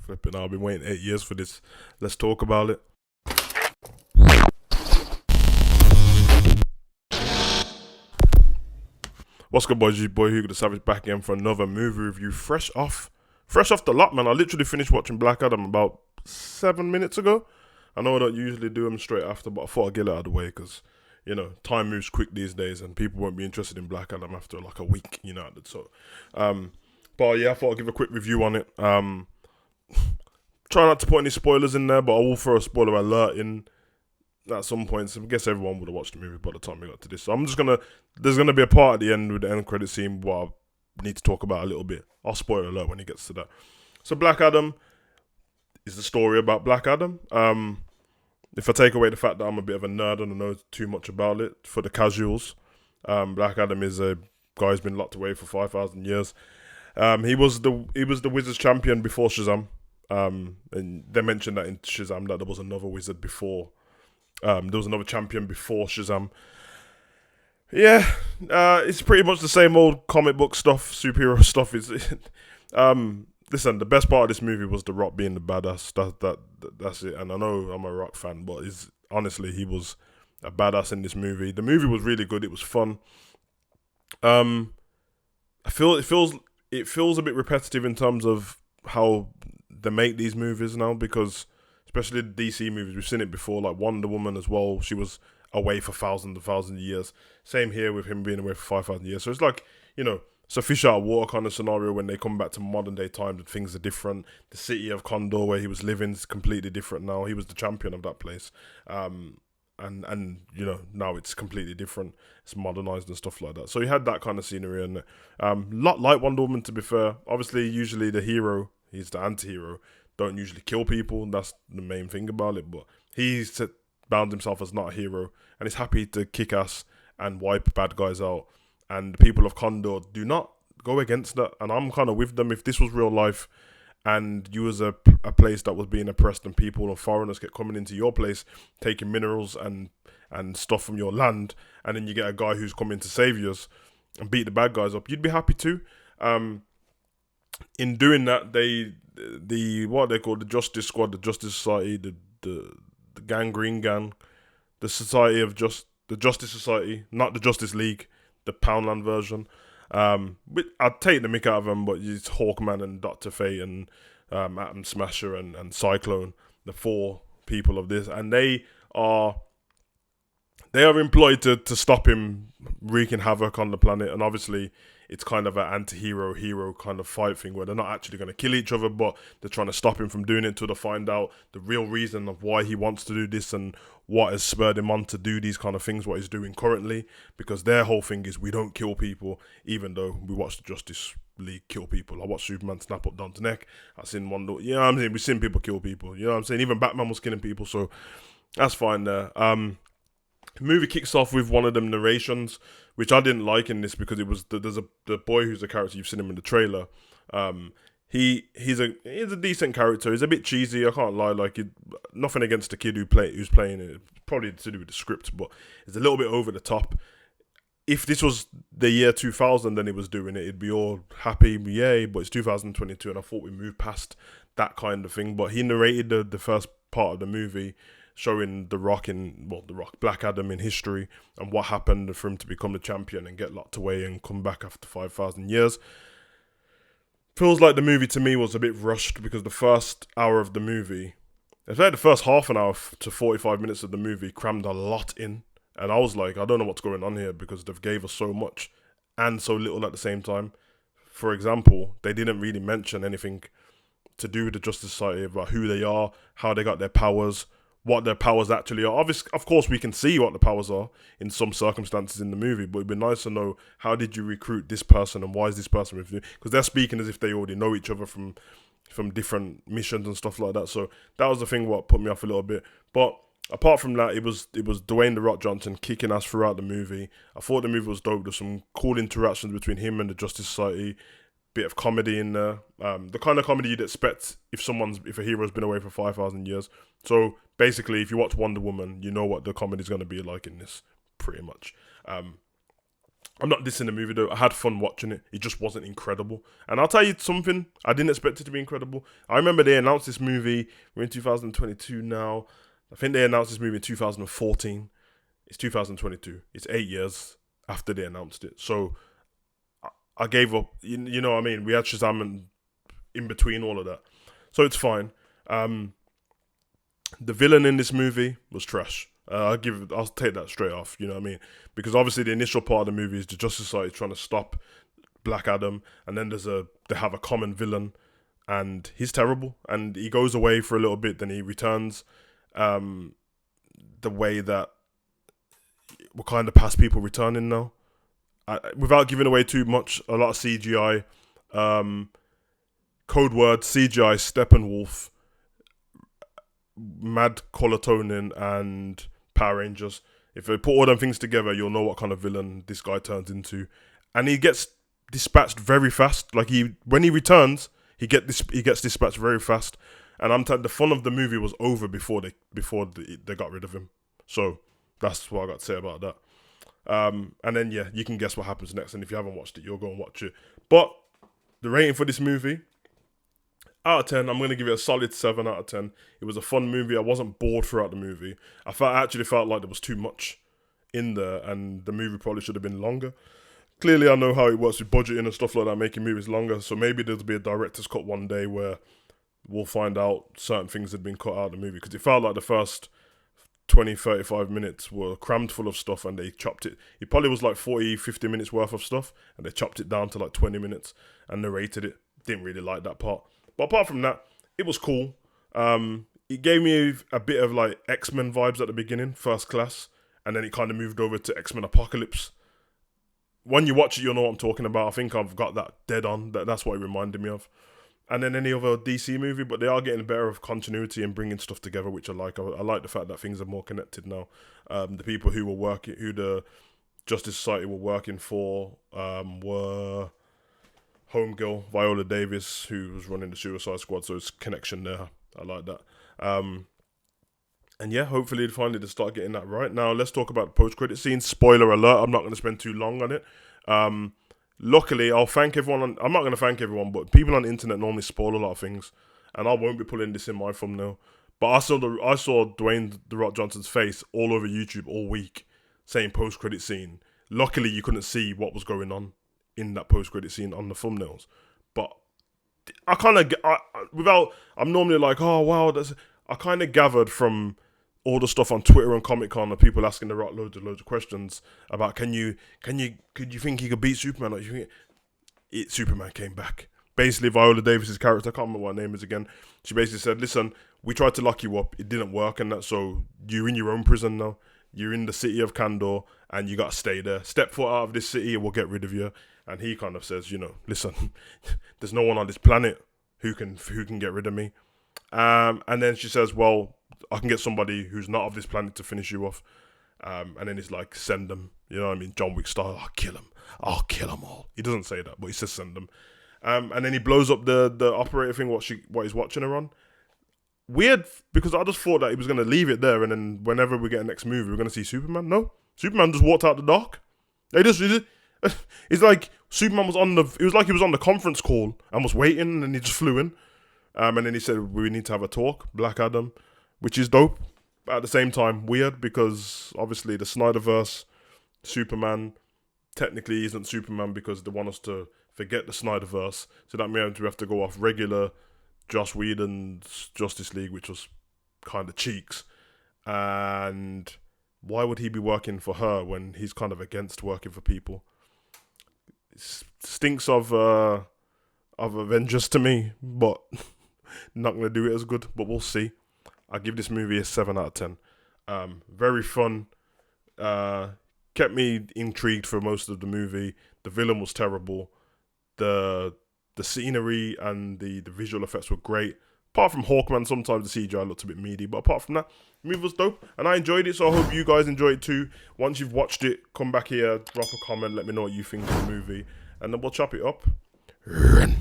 Flipping, I've been waiting 8 years for this. Let's talk about it. What's good, boys? Your boy Hugo the Savage back again for another movie review. Fresh off the lot, man. I literally finished watching Black Adam about 7 minutes ago. I know I don't usually do them straight after, but I thought I'd get it out of the way because, time moves quick these days and people won't be interested in Black Adam after like a week, So, but yeah, I thought I'd give a quick review on it. Try not to put any spoilers in there, but I will throw a spoiler alert in at some point. So I guess everyone would have watched the movie by the time we got to this. So there's gonna be a part at the end with the end credit scene what I need to talk about a little bit. I'll spoil alert when it gets to that. So Black Adam is the story about Black Adam. If I take away the fact that I'm a bit of a nerd and I know too much about it, for the casuals, Black Adam is a guy who's been locked away for 5,000 years. He was the Wizards champion before Shazam. And they mentioned that in Shazam that there was another wizard before. There was another champion before Shazam. Yeah, it's pretty much the same old comic book stuff, superhero stuff. Listen, the best part of this movie was The Rock being the badass. That's it. And I know I'm a Rock fan, but honestly, he was a badass in this movie. The movie was really good. It was fun. I feel it feels a bit repetitive in terms of how they make these movies now, because especially the DC movies, we've seen it before, like Wonder Woman as well. She was away for thousands of years. Same here with him being away for 5,000 years. So it's like, it's a fish out of water kind of scenario when they come back to modern day times and things are different. The city of Condor where he was living is completely different now. He was the champion of that place. And now it's completely different. It's modernized and stuff like that. So he had that kind of scenery and lot like Wonder Woman, to be fair. Obviously, usually the hero, he's the anti-hero, don't usually kill people. That's the main thing about it. But he's bound himself as not a hero and is happy to kick ass and wipe bad guys out. And the people of Condor do not go against that. And I'm kind of with them. If this was real life and you was a place that was being oppressed and people and foreigners kept coming into your place, taking minerals and stuff from your land, and then you get a guy who's coming to save you and beat the bad guys up, you'd be happy too. In doing that, what they call the Justice Squad, the Justice Society, the Green Gang, the Justice Society, not the Justice League, the Poundland version. I'd take the mick out of them, but it's Hawkman and Dr. Fate and Atom Smasher and Cyclone, the four people of this, and they are employed to stop him wreaking havoc on the planet. And obviously it's kind of an anti-hero kind of fight thing where they're not actually going to kill each other, but they're trying to stop him from doing it until they find out the real reason of why he wants to do this and what has spurred him on to do these kind of things, what he's doing currently. Because their whole thing is we don't kill people, even though we watch the Justice League kill people. I watched Superman snap up Don's neck. I've seen we've seen people kill people. You know what I'm saying? Even Batman was killing people, so that's fine there. The movie kicks off with one of them narrations, which I didn't like in this because it was the boy who's a character, you've seen him in the trailer. He's a decent character. He's a bit cheesy, I can't lie. Like, nothing against the kid who's playing it. Probably to do with the script, but it's a little bit over the top. If this was the year 2000, then he was doing it, it'd be all happy, yay. But it's 2022, and I thought we moved past that kind of thing. But he narrated the first part of the movie, showing Black Adam in history and what happened for him to become the champion and get locked away and come back after 5,000 years. Feels like the movie to me was a bit rushed because the first hour of the movie, in fact the first half an hour to 45 minutes of the movie crammed a lot in. And I was like, I don't know what's going on here because they've gave us so much and so little at the same time. For example, they didn't really mention anything to do with the Justice Society, about who they are, how they got their powers, what their powers actually are. Obviously, of course, we can see what the powers are in some circumstances in the movie, but it'd be nice to know, how did you recruit this person and why is this person with you? Because they're speaking as if they already know each other from different missions and stuff like that. So that was the thing what put me off a little bit. But apart from that, it was Dwayne "The Rock" Johnson kicking ass throughout the movie. I thought the movie was dope. There's some cool interactions between him and the Justice Society. Bit of comedy in there, the kind of comedy you'd expect if a hero's been away for 5,000 years. So basically, if you watch Wonder Woman, you know what the comedy's going to be like in this, pretty much. I'm not dissing the movie though. I had fun watching it. It just wasn't incredible. And I'll tell you something. I didn't expect it to be incredible. I remember they announced this movie. We're in 2022 now. I think they announced this movie in 2014. It's 2022. It's 8 years after they announced it. So I gave up. You know what I mean? We had Shazam and in between all of that. So it's fine. The villain in this movie was trash. I'll take that straight off, you know what I mean? Because obviously the initial part of the movie is the Justice Society trying to stop Black Adam, and then they have a common villain, and he's terrible, and he goes away for a little bit, then he returns. The way that we're kind of past people returning now, without giving away too much, a lot of CGI, code word CGI, Steppenwolf, mad color toning, and Power Rangers. If you put all them things together, you'll know what kind of villain this guy turns into. And he gets dispatched very fast. Like when he returns, he gets dispatched very fast. And the fun of the movie was over before they got rid of him. So that's what I got to say about that. And then yeah, you can guess what happens next. And if you haven't watched it, you'll go and watch it. But the rating for this movie, out of 10, I'm going to give it a solid 7 out of 10. It was a fun movie. I wasn't bored throughout the movie. I actually felt like there was too much in there, and the movie probably should have been longer. Clearly, I know how it works with budgeting and stuff like that, making movies longer. So maybe there'll be a director's cut one day where we'll find out certain things had been cut out of the movie. Because it felt like the first 20, 35 minutes were crammed full of stuff, and they chopped it. It probably was like 40, 50 minutes worth of stuff, and they chopped it down to like 20 minutes and narrated it. Didn't really like that part. But apart from that, it was cool. It gave me a bit of like X-Men vibes at the beginning, First Class, and then it kind of moved over to X-Men Apocalypse. When you watch it, you'll know what I'm talking about. I think I've got that dead on. That's what it reminded me of. And then any other DC movie, but they are getting better of continuity and bringing stuff together, which I like. I like the fact that things are more connected now. The people who the Justice Society were working for, were homegirl Viola Davis, who was running the Suicide Squad, so it's connection there. I like that. And yeah, hopefully finally they start getting that right. Now let's talk about the post-credit scene. Spoiler alert, I'm not going to spend too long on it. Luckily, I'll thank everyone. I'm not going to thank everyone, but people on the internet normally spoil a lot of things, and I won't be putting this in my thumbnail. But I saw Dwayne "The Rock" Johnson's face all over YouTube all week saying post-credit scene. Luckily, you couldn't see what was going on in that post-credit scene on the thumbnails, but I'm normally like, oh wow, I kind of gathered from all the stuff on Twitter and Comic-Con and people asking The Rock loads of questions about could you think he could beat Superman, or you think Superman came back. Basically, Viola Davis's character, I can't remember what her name is again, she basically said, listen, we tried to lock you up, it didn't work, and that, so you're in your own prison now, you're in the city of Kandor, and you got to stay there, step foot out of this city and we'll get rid of you. And he kind of says, listen, there's no one on this planet who can get rid of me. And then she says, well, I can get somebody who's not of this planet to finish you off. And then he's like, send them. You know what I mean? John Wick style, I'll kill them all. He doesn't say that, but he says send them. And then he blows up the operator thing, what he's watching her on. Weird, because I just thought that he was going to leave it there, and then whenever we get a next movie, we're going to see Superman. No, Superman just walked out the dock. It's like Superman was it was like he was on the conference call and was waiting, and he just flew in. And then he said, we need to have a talk, Black Adam, which is dope. But at the same time, weird, because obviously the Snyderverse, Superman, technically isn't Superman because they want us to forget the Snyderverse. So that means we have to go off regular Joss Whedon's Justice League, which was kind of cheeks. And why would he be working for her when he's kind of against working for people? It stinks of Avengers to me, but not going to do it as good, but we'll see. I give this movie a 7 out of 10. Very fun. Kept me intrigued for most of the movie. The villain was terrible. The scenery and the visual effects were great. Apart from Hawkman, sometimes the CGI looked a bit meaty, but apart from that, the movie was dope, and I enjoyed it, so I hope you guys enjoyed it too. Once you've watched it, come back here, drop a comment, let me know what you think of the movie, and then we'll chop it up. Run.